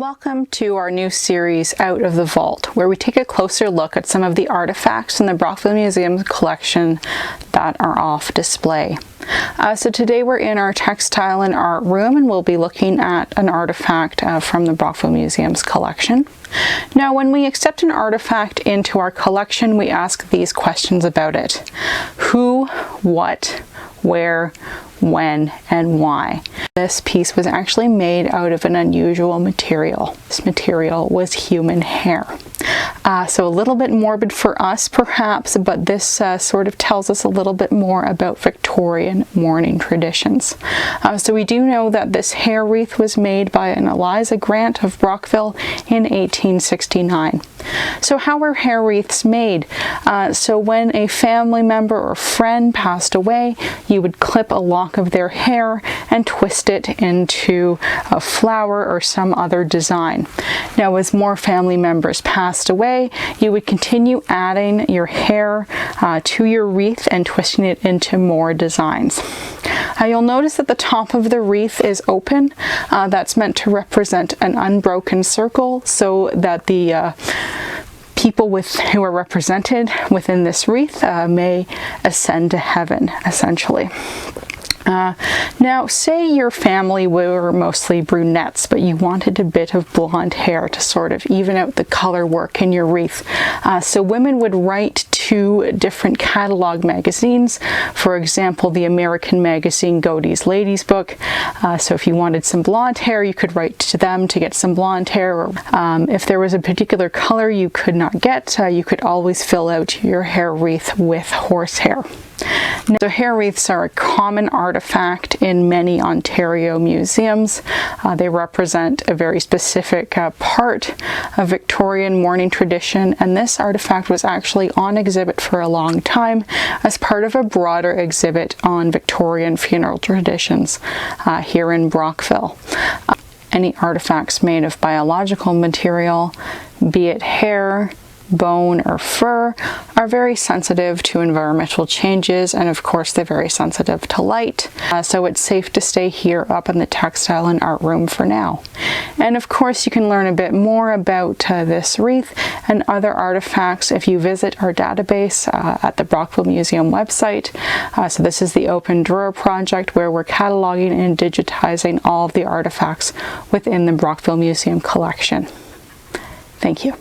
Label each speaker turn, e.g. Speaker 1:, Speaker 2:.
Speaker 1: Welcome to our new series, Out of the Vault, where we take a closer look at some of the artifacts in the Brockville Museum collection that are off display. So today we're in our textile and art room, and we'll be looking at an artifact from the Brockville Museum's collection. Now, when we accept an artifact into our collection, we ask these questions about it: who, what, where, when, and why. This piece was actually made out of an unusual material. This material was human hair. So a little bit morbid for us perhaps, but this sort of tells us a little bit more about Victorian mourning traditions. So we do know that this hair wreath was made by an Eliza Grant of Brockville in 1869. So how were hair wreaths made? So when a family member or friend passed away, you would clip a lock of their hair and twist it into a flower or some other design. Now, as more family members passed away, you would continue adding your hair to your wreath and twisting it into more designs. You'll notice that the top of the wreath is open. That's meant to represent an unbroken circle, so that the people who are represented within this wreath may ascend to heaven, essentially. Now, say your family were mostly brunettes, but you wanted a bit of blonde hair to sort of even out the color work in your wreath. So women would write to different catalog magazines. For example, the American magazine Godey's Ladies Book. So if you wanted some blonde hair, you could write to them to get some blonde hair. Or if there was a particular color you could not get, you could always fill out your hair wreath with horsehair. Now, so hair wreaths are a common artifact in many Ontario museums. They represent a very specific part of Victorian mourning tradition, and this artifact was actually on exhibit for a long time as part of a broader exhibit on Victorian funeral traditions here in Brockville. Any artifacts made of biological material, be it hair, bone, or fur, are very sensitive to environmental changes, and of course they're very sensitive to light, so it's safe to stay here up in the textile and art room for now. And of course you can learn a bit more about this wreath and other artifacts if you visit our database at the Brockville Museum website. So this is the Open Drawer project, where we're cataloging and digitizing all of the artifacts within the Brockville Museum collection. Thank you.